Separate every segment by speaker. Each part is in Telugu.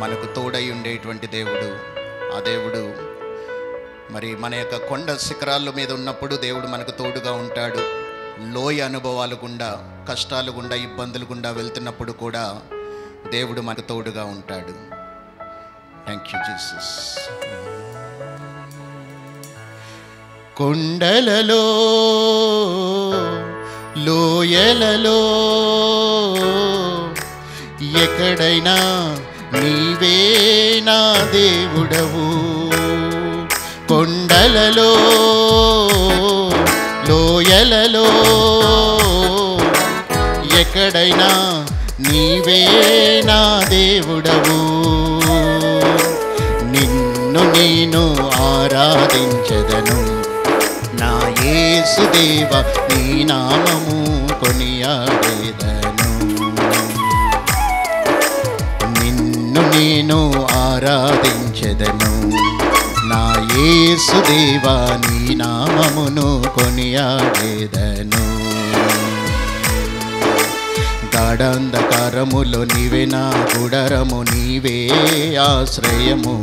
Speaker 1: మనకు తోడై ఉండేటువంటి దేవుడు. ఆ దేవుడు మరి మన యొక్క కొండ శిఖరాల మీద ఉన్నప్పుడు దేవుడు మనకు తోడుగా ఉంటాడు. లోయ అనుభవాలు గుండా, కష్టాలు గుండా, ఇబ్బందులు గుండా వెళ్తున్నప్పుడు కూడా దేవుడు మనకు తోడుగా ఉంటాడు. Thank you Jesus. కొండలలో లోయలలో ఎక్కడైనా నీవే నా దేవుడవు. కొండలలో లోయలలో ఎక్కడైనా నీవే నా దేవుడవు. నిన్ను నేను ఆరాధించెదను నా యేసుదేవా, నీ నామము కొనియాడెదను. నిన్ను నేను ఆరాధించెదను నా యేసుదేవా, నీ నామమును కొనియాడెదను. గాఢాంధకారములో నీవే నా గుడారము, నీవే ఆశ్రయము.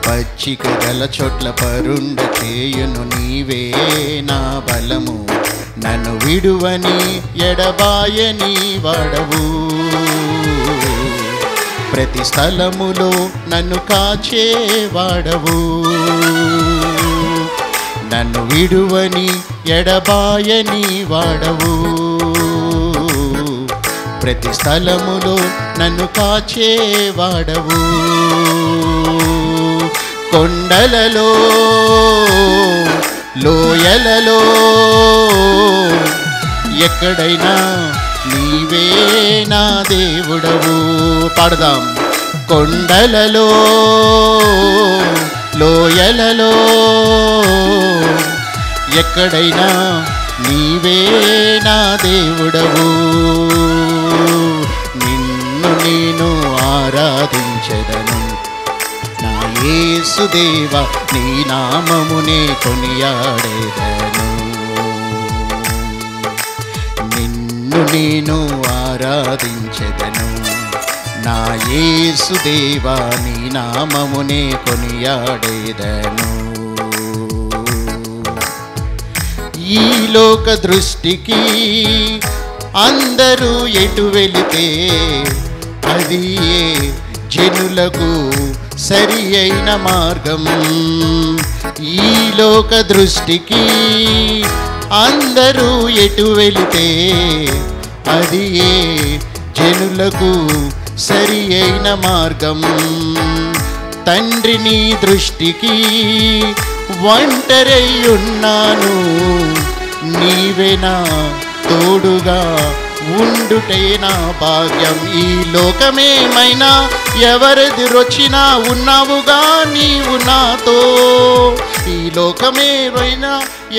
Speaker 1: పచ్చిక గల చోట్ల పరుండ చేయును, నీవే నా బలము. నన్ను విడువని ఎడబాయని వాడవు, ప్రతి స్థలములో నన్ను కాచేవాడవు. నన్ను విడువని ఎడబాయని వాడవు, ప్రతి స్థలములో నన్ను కాచేవాడవు. కొండలలో లోయలలో ఎక్కడైనా నీవే నా దేవుడవు. పాడదాం. కొండలలో లోయలలో ఎక్కడైనా నీవే నా దేవుడవు. నిన్ను నేను ఆరాధించెదను నా యేసుదేవా, నీ నామమునే కొనియాడెదను. నిన్ను నేను ఆరాధించెదను నా యేసుదేవా, నీ నామమునే కొనియాడెదను. ఈ లోక దృష్టికి అందరూ ఎటు వెళితే అది జనులకు సరి అయిన మార్గం. ఈ లోక దృష్టికి అందరూ ఎటు వెళితే అది జనులకు సరి అయిన మార్గం. తండ్రి నీ దృష్టికి ఒంటరై ఉన్నాను, నీవే నా తోడుగా ఉండుటే నా భాగ్యం. ఈ లోకమేమైనా ఎవరెదురొచ్చినా ఉన్నావుగా నీవు నాతో. ఈ లోకమేమైనా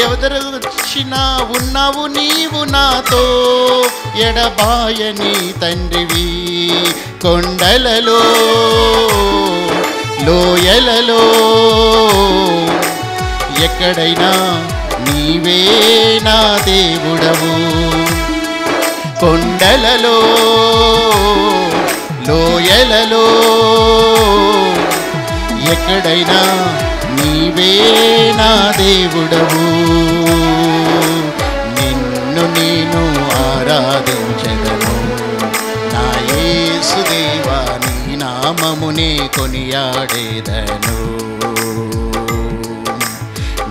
Speaker 1: ఎవరెదురొచ్చినా ఉన్నావు నీవు నాతో. ఎడబాయని తండ్రివి. కొండలలో లోయలలో ఎక్కడైనా నీవే నా దేవుడవు. కొండలలో లోయలలో ఎక్కడైనా నీవే నా దేవుడవు. నిన్ను నేను ఆరాధించెదను నా యేసుదేవా, నీ నామమునే కొనియాడెదను.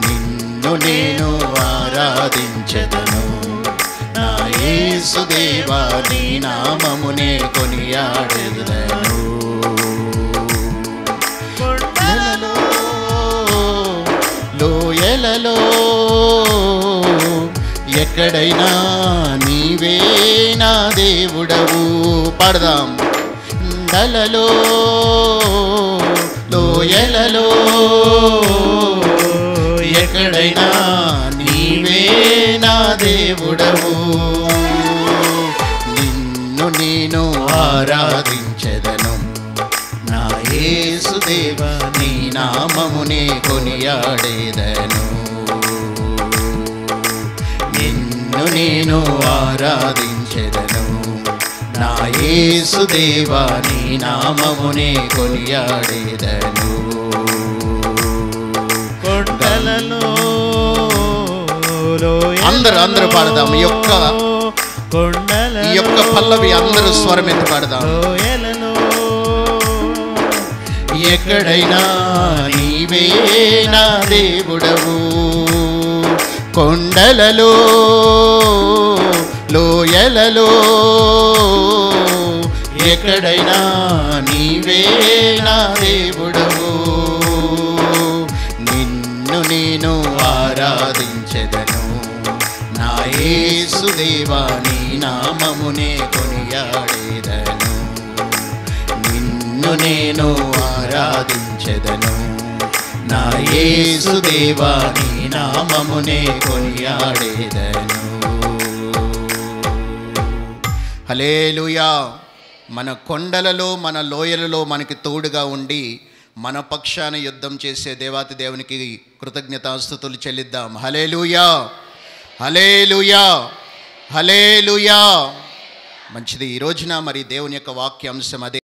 Speaker 1: నిన్ను నేను ఆరాధించెదను నా యేసుదేవా, నీ నామమునే కొనియాడెదను. కొండలలో లోయలలో ఎక్కడైనా నీవే నా దేవుడవు. పాడదాం. కొండలలో లోయలలో ఎక్కడైనా నీవే నా దేవుడవు. నిన్ను నేను ఆరాధించెదను నా యేసుదేవా, నీ నామమునే కొనియాడెదను. నిన్ను నేను ఆరాధించెదను నా యేసుదేవా నీ నామమునే కొనియాడేదను.
Speaker 2: కొండలలో
Speaker 1: అందరూ పాడదాం. ఈ యొక్క పల్లవి అందరూ స్వరం ఎత్తి పాడదాం. ఎక్కడైనా నీవే నా దేవుడవు, కొండలలో లోయలలో ఎక్కడైనా నీవే నా దేవుడవు. నిన్ను నేను ఆరాధించెదను, నా యేసుదేవా నీ నామమునే కొనియాడేదను. నిన్ను నేను ఆరాధించెదను, నా యేసుదేవా నీ నామమునే కొనియాడేదను. హల్లెలూయా. మన కొండలలో మన లోయలలో మనకి తోడుగా ఉండి మన పక్షాన యుద్ధం చేసే దేవాతి దేవునికి కృతజ్ఞతాస్తుతులు చెల్లిద్దాం. హల్లెలూయా, హల్లెలూయా, హల్లెలూయా. మంచిది. ఈ రోజున మరి దేవుని యొక్క వాక్యాంశం అదే.